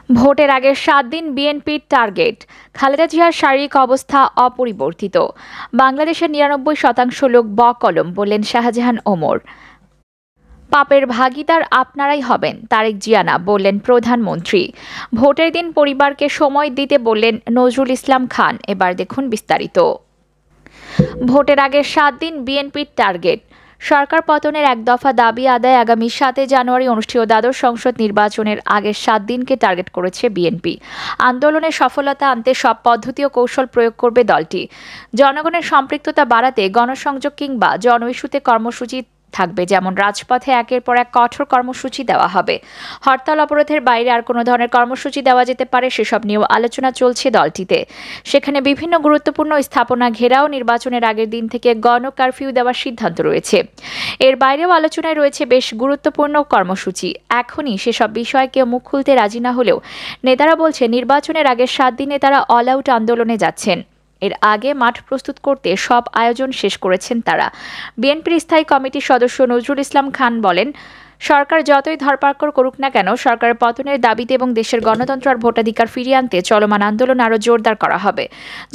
ভোটের আগের ৭ দিন বিএনপির টার্গেট, খালেদা জিয়ার শারীরিক অবস্থা অপরিবর্তিত। বাংলাদেশের ৯৯% লোক বকলম, বললেন শাহজাহান ওমর। পাপের ভাগীদার আপনারাই হবেন, তারেক জিয়া না, বললেন প্রধানমন্ত্রী। ভোটের দিন পরিবারকে সময় দিতে বললেন নজরুল ইসলাম খান। এবার দেখুন বিস্তারিত। ভোটের আগের ৭ দিন বিএনপির টার্গেট, সরকার পতনের এক দফা দাবি আদায় আগামী ৭ জানুয়ারি অনুষ্ঠেয় দ্বাদশ সংসদ নির্বাচনের আগের ৭ দিনকে টার্গেট করেছে বিএনপি। আন্দোলনে সফলতা আনতে সব পদ্ধতি ও কৌশল প্রয়োগ করবে দলটি। জনগণের সম্পৃক্ততা বাড়াতে গণসংযোগ কিংবা জন ইস্যুতে কর্মসূচি থাকবে, যেমন রাজপথে একের পর এক কঠোর কর্মসূচি দেওয়া হবে। হরতাল অবরোধের বাইরে আর কোনো ধরনের কর্মসূচি দেওয়া যেতে পারে সেসব নিয়েও আলোচনা চলছে দলটিতে। সেখানে বিভিন্ন গুরুত্বপূর্ণ স্থাপনা ঘেরাও নির্বাচনের আগের দিন থেকে গণ কারফিউ দেওয়ার সিদ্ধান্ত রয়েছে। এর বাইরেও আলোচনায় রয়েছে বেশ গুরুত্বপূর্ণ কর্মসূচি। এখনই সেসব বিষয়ে কেউ মুখ খুলতে রাজি না হলেও নেতারা বলছে নির্বাচনের আগের ৭ দিনে তারা অল আউট আন্দোলনে যাচ্ছেন। এর আগে মাঠ প্রস্তুত করতে সব আয়োজন শেষ করেছেন তারা। বিএনপির স্থায়ী কমিটির সদস্য নজরুল ইসলাম খান বলেন, সরকার যতই ধরপাকড় করুক না কেন, সরকারের পতনের দাবিতে এবং দেশের গণতন্ত্র আর ভোটাধিকার ফিরিয়ে আনতে চলমান আন্দোলন আরও জোরদার করা হবে।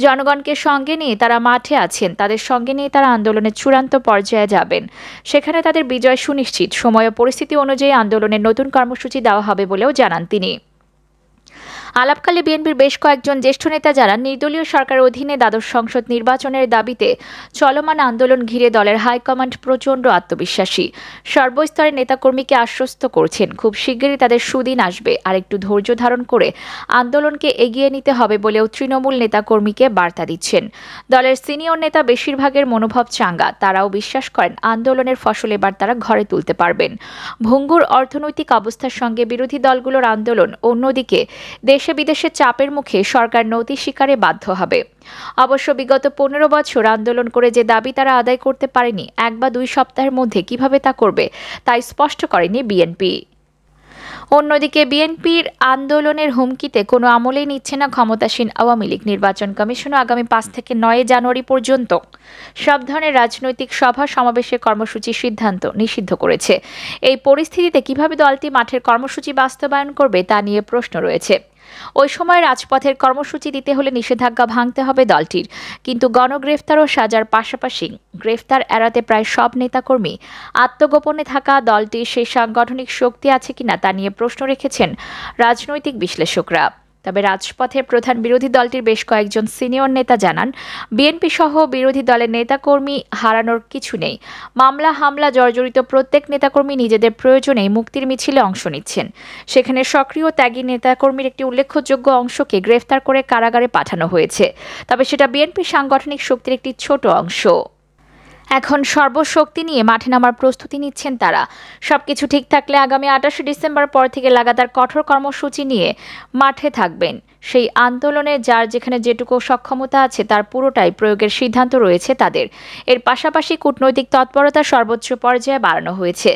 জনগণকে সঙ্গে নিয়ে তারা মাঠে আছেন, তাদের সঙ্গে নিয়ে তারা আন্দোলনের চূড়ান্ত পর্যায়ে যাবেন। সেখানে তাদের বিজয় সুনিশ্চিত। সময় ও পরিস্থিতি অনুযায়ী আন্দোলনের নতুন কর্মসূচি দেওয়া হবে বলেও জানান তিনি। আলাপকালে বিএনপির বেশ কয়েকজন জ্যেষ্ঠ নেতা জানান, নির্দলীয় সরকারের অধীনে দ্বাদশ সংসদ নির্বাচনের দাবিতে চলমান আন্দোলন ঘিরে দলের হাইকমান্ড প্রচণ্ড আত্মবিশ্বাসী। সর্বস্তরের নেতাকর্মীকে আশ্বস্ত করছেন খুব শিগগিরই তাদের সুদিন আসবে, আর একটু ধৈর্য ধারণ করে আন্দোলনকে এগিয়ে নিতে হবে বলেও তৃণমূল নেতাকর্মীকে বার্তা দিচ্ছেন। দলের সিনিয়র নেতা বেশিরভাগের মনোভাব চাঙ্গা। তারাও বিশ্বাস করেন আন্দোলনের ফসল এবার তারা ঘরে তুলতে পারবেন। ভঙ্গুর অর্থনৈতিক অবস্থার সঙ্গে বিরোধী দলগুলোর আন্দোলন, অন্যদিকে দেশে বিদেশে চাপের মুখে সরকার নতি স্বীকারে বাধ্য হবে। অবশ্য বিগত ১৫ বছর আন্দোলন করে যে দাবি তারা আদায় করতে পারেনি, ১ বা ২ সপ্তাহের মধ্যে কিভাবে তা করবে তাই স্পষ্ট করেনি বিএনপি। অন্যদিকে বিএনপির আন্দোলনের হুমকিতে কোনো আমলেই নিচ্ছে না ক্ষমতাসীন আওয়ামী লীগ। নির্বাচন কমিশনও আগামী ৫ থেকে ৯ জানুয়ারি পর্যন্ত সব ধরনের রাজনৈতিক সভা সমাবেশের কর্মসূচি সিদ্ধান্ত নিষিদ্ধ করেছে। এই পরিস্থিতিতে কিভাবে দলটি মাঠের কর্মসূচি বাস্তবায়ন করবে তা নিয়ে প্রশ্ন রয়েছে। ওই সময় রাজপথের কর্মসূচি দিতে হলে নিষেধাজ্ঞা ভাঙতে হবে দলটির। কিন্তু গণগ্রেফতার ও সাজার পাশাপাশি গ্রেফতার এড়াতে প্রায় সব নেতাকর্মী আত্মগোপনে থাকা দলটির সেই সাংগঠনিক শক্তি আছে কিনা তা নিয়ে প্রশ্ন রেখেছেন রাজনৈতিক বিশ্লেষকরা। তবে রাজপথের প্রধান বিরোধী দলটির বেশ কয়েকজন সিনিয়র নেতা জানান, বিএনপি সহ বিরোধী দলের নেতাকর্মী হারানোর কিছু নেই। মামলা হামলা জর্জরিত প্রত্যেক নেতাকর্মী নিজেদের প্রয়োজনেই মুক্তির মিছিলে অংশ নিচ্ছেন। সেখানে সক্রিয় ত্যাগী নেতাকর্মীর একটি উল্লেখযোগ্য অংশকে গ্রেফতার করে কারাগারে পাঠানো হয়েছে। তবে সেটা বিএনপির সাংগঠনিক শক্তির একটি ছোট অংশ। এখন সর্বশক্তি নিয়ে মাঠে নামার প্রস্তুতি নিচ্ছেন তারা। সবকিছু ঠিক থাকলে আগামী ২৮ ডিসেম্বর পর থেকে লাগাতার কঠোর কর্মসূচি নিয়ে মাঠে থাকবেন। সেই আন্দোলনে যার যেখানে যেটুকু সক্ষমতা আছে তার পুরোটাই প্রয়োগের সিদ্ধান্ত রয়েছে তাদের। এর পাশাপাশি কূটনৈতিক তৎপরতা সর্বোচ্চ পর্যায়ে বাড়ানো হয়েছে,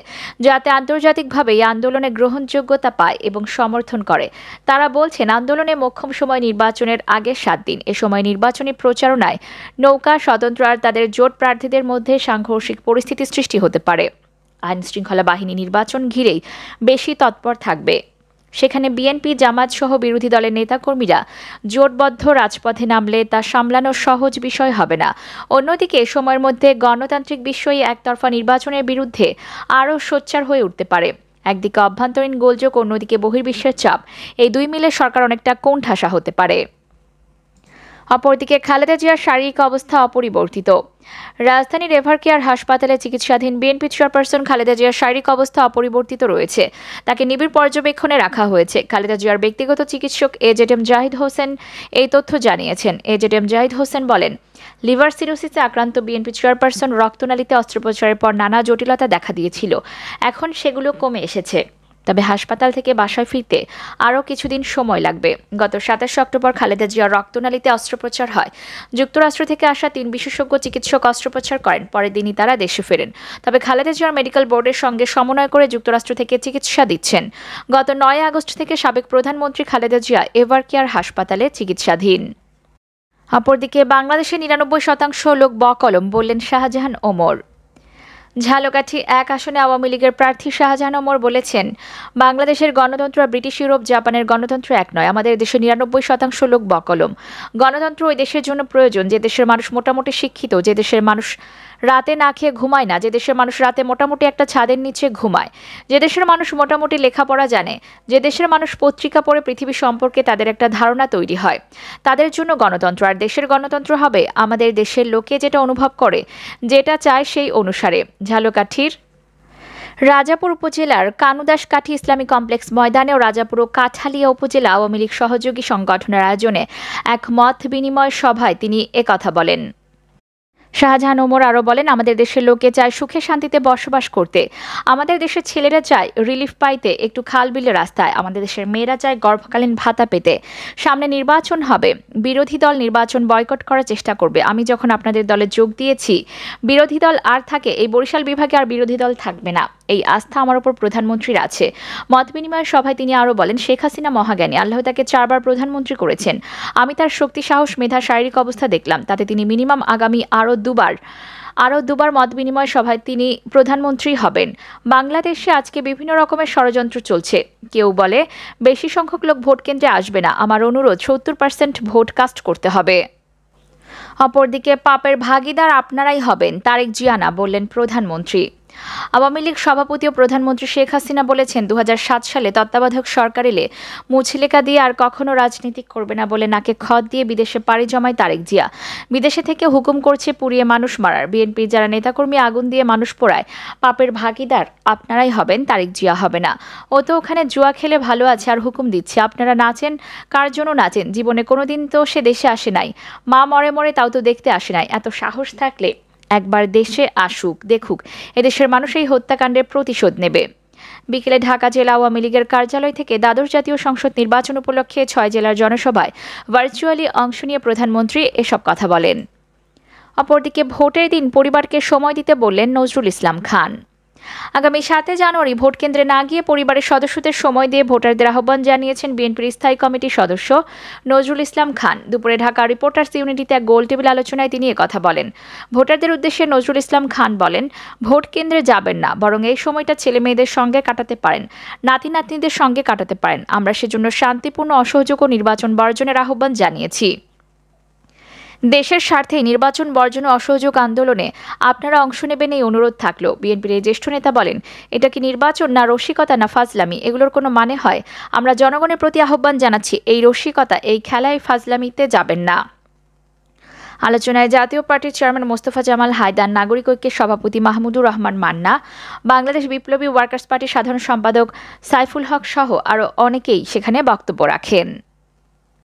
যাতে আন্তর্জাতিকভাবে এই আন্দোলনে গ্রহণযোগ্যতা পায় এবং সমর্থন করে। তারা বলছেন, আন্দোলনে মোক্ষম সময় নির্বাচনের আগে ৭ দিন। এ সময় নির্বাচনী প্রচারণায় নৌকা স্বতন্ত্র আর তাদের জোট প্রার্থীদের মধ্যে সাংঘর্ষিক পরিস্থিতি সৃষ্টি হতে পারে। আইন শৃঙ্খলা বাহিনী নির্বাচন ঘিরেই বেশি তৎপর থাকবে। সেখানে বিএনপি, জামাত সহ বিরোধী দলের নেতাকর্মীরা জোটবদ্ধ রাজপথে নামলে তা সামলানো সহজ বিষয় হবে না। অন্যদিকে এ সময়ের মধ্যে গণতান্ত্রিক বিষয়ে একতরফা নির্বাচনের বিরুদ্ধে আরও সোচ্চার হয়ে উঠতে পারে। একদিকে অভ্যন্তরীণ গোলযোগ, অন্যদিকে বহির্বিশ্বের চাপ, এই দুই মিলে সরকার অনেকটা কোণঠাসা হতে পারে। অপরদিকে খালেদা জিয়ার শারীরিক অবস্থা অপরিবর্তিত। রাজধানীর এভারকেয়ার হাসপাতালে চিকিৎসাধীন বিএনপি চেয়ারপারসন খালেদা জিয়ার শারীরিক অবস্থা অপরিবর্তিত রয়েছে। তাকে নিবিড় পর্যবেক্ষণে রাখা হয়েছে। খালেদা জিয়ার ব্যক্তিগত চিকিৎসক এজেডএম জাহিদ হোসেন এই তথ্য জানিয়েছেন। এজেডএম জাহিদ হোসেন বলেন, লিভার সিরোসিসে আক্রান্ত বিএনপি চেয়ারপারসন রক্তনালীতে অস্ত্রোপচারের পর নানা জটিলতা দেখা দিয়েছিল। এখন সেগুলো কমে এসেছে। তবে হাসপাতাল থেকে বাসায় ফিরতে আরও কিছুদিন সময় লাগবে। গত ২৭ অক্টোবর খালেদা জিয়ার রক্তনালীতে অস্ত্রোপচার হয়। যুক্তরাষ্ট্র থেকে আসা ৩ বিশেষজ্ঞ চিকিৎসক অস্ত্রোপচার করেন। পরের দিনই তারা দেশে ফেরেন। তবে খালেদা জিয়ার মেডিকেল বোর্ডের সঙ্গে সমন্বয় করে যুক্তরাষ্ট্র থেকে চিকিৎসা দিচ্ছেন। গত ৯ আগস্ট থেকে সাবেক প্রধানমন্ত্রী খালেদা জিয়া এভারকেয়ার হাসপাতালে চিকিৎসাধীন। অপরদিকে বাংলাদেশের ৯৯% লোক বকলম, বললেন শাহজাহান ওমর। ঝালকাঠি ১ আসনে আওয়ামী লীগের প্রার্থী শাহজাহান ওমর বলেছেন, বাংলাদেশের গণতন্ত্র ব্রিটিশ, ইউরোপ, জাপানের গণতন্ত্র এক নয়। আমাদের দেশে ৯৯% লোক বকলম। গণতন্ত্র ওই দেশের জন্য প্রয়োজন যে দেশের মানুষ মোটামুটি শিক্ষিত, যে দেশের মানুষ রাতে না খেয়ে ঘুমায় না, যে দেশের মানুষ রাতে মোটামুটি একটা ছাদের নিচে ঘুমায়, যে দেশের মানুষ মোটামুটি লেখাপড়া জানে, যে দেশের মানুষ পত্রিকা পড়ে পৃথিবী সম্পর্কে তাদের একটা ধারণা তৈরি হয়। তাদের জন্য গণতন্ত্র। আর দেশের গণতন্ত্র হবে আমাদের দেশের লোকে যেটা অনুভব করে, যেটা চায় সেই অনুসারে। ঝালকাঠির রাজাপুর উপজেলার কানুদাসকাঠি ইসলামী কমপ্লেক্স ময়দানে ও রাজাপুর ও কাঠালিয়া উপজেলা আওয়ামী লীগ সহযোগী সংগঠনের আয়োজনে এক মত বিনিময় সভায় তিনি একথা বলেন। শাহজাহান ওমর আরও বলেন, আমাদের দেশের লোকে চায় সুখে শান্তিতে বসবাস করতে। আমাদের দেশের ছেলেরা চায় রিলিফ পাইতে একটু খাল বিলে রাস্তায়। আমাদের দেশের মেয়েরা চায় গর্ভকালীন ভাতা পেতে। সামনে নির্বাচন হবে, বিরোধী দল নির্বাচন বয়কট করার চেষ্টা করবে। আমি যখন আপনাদের দলে যোগ দিয়েছি, বিরোধী দল আর থাকে, এই বরিশাল বিভাগে আর বিরোধী দল থাকবে না। এই আস্থা আমার উপর প্রধানমন্ত্রীর আছে। মত বিনিময় সভায় তিনি আরও বলেন, শেখ হাসিনা মহাজ্ঞানী, আল্লাহ তাকে 4 বার প্রধানমন্ত্রী করেছেন। আমি তার শক্তি, সাহস, মেধা, শারীরিক অবস্থা দেখলাম, তাতে তিনি মিনিমাম আগামী আরও দুবার মত বিনিময় সভায় তিনি প্রধানমন্ত্রী হবেন। বাংলাদেশে আজকে বিভিন্ন রকমের ষড়যন্ত্র চলছে। কেউ বলে বেশি সংখ্যক লোক ভোট কেন্দ্রে আসবে না। আমার অনুরোধ 70% ভোট কাস্ট করতে হবে। অপরদিকে পাপের ভাগিদার আপনারাই হবেন, তারেক জিয়া না, বললেন প্রধানমন্ত্রী। আওয়ামী লীগ সভাপতি ও প্রধানমন্ত্রী শেখ হাসিনা বলেছেন, 2007 সালে তত্ত্বাবধায়ক সরকার এলে মুছিলেখা দিয়ে আর কখনো রাজনীতি করবে না বলে নাকে খত দিয়ে বিদেশে পাড়ি জমায় তারেক জিয়া। বিদেশে থেকে হুকুম করছে পুড়িয়ে মানুষ মারার। বিএনপির যারা নেতাকর্মী আগুন দিয়ে মানুষ পোড়ায়, পাপের ভাগিদার আপনারাই হবেন, তারেক জিয়া হবে না। ও তো ওখানে জুয়া খেলে ভালো আছে আর হুকুম দিচ্ছে। আপনারা নাচেন, কার জন্য নাচেন? জীবনে কোনোদিন তো সে দেশে আসে নাই। মা মরে মরে তাও তো দেখতে আসে নাই। এত সাহস থাকলে একবার দেশে আসুক, দেখুক এদেশের মানুষ এই হত্যাকাণ্ডের প্রতিশোধ নেবে। বিকেলে ঢাকা জেলা আওয়ামী লীগের কার্যালয় থেকে দ্বাদশ জাতীয় সংসদ নির্বাচন উপলক্ষে 6 জেলার জনসভায় ভার্চুয়ালি অংশ নিয়ে প্রধানমন্ত্রী এসব কথা বলেন। অপরদিকে ভোটের দিন পরিবারকে সময় দিতে বললেন নজরুল ইসলাম খান। আগামী 7 জানুয়ারি ভোট কেন্দ্রে না গিয়ে পরিবারের সদস্যদের সময় দিয়ে ভোটারদের আহ্বান জানিয়েছেন বিএনপির স্থায়ী কমিটির সদস্য নজরুল ইসলাম খান। দুপুরে ঢাকা রিপোর্টার্স ইউনিটিতে এক গোল টেবিল আলোচনায় তিনি একথা বলেন। ভোটারদের উদ্দেশ্যে নজরুল ইসলাম খান বলেন, ভোট কেন্দ্রে যাবেন না, বরং এই সময়টা ছেলে মেয়েদের সঙ্গে কাটাতে পারেন, নাতি নাতনিদের সঙ্গে কাটাতে পারেন। আমরা সেজন্য শান্তিপূর্ণ, অসহযোগ ও নির্বাচন বর্জনের আহ্বান জানিয়েছি। দেশের স্বার্থে নির্বাচন বর্জন ও অসহযোগ আন্দোলনে আপনারা অংশ নেবেন এই অনুরোধ থাকলো। বিএনপির এই জ্যেষ্ঠ নেতা বলেন, এটা কি নির্বাচন না রসিকতা না ফাজলামি? এগুলোর কোনো মানে হয়? আমরা জনগণের প্রতি আহ্বান জানাচ্ছি, এই রসিকতা, এই খেলায় ফাজলামিতে যাবেন না। আলোচনায় জাতীয় পার্টির চেয়ারম্যান মোস্তফা জামাল হায়দার, নাগরিক ঐক্যের সভাপতি মাহমুদুর রহমান মান্না, বাংলাদেশ বিপ্লবী ওয়ার্কার্স পার্টির সাধারণ সম্পাদক সাইফুল হক সহ আরও অনেকেই সেখানে বক্তব্য রাখেন।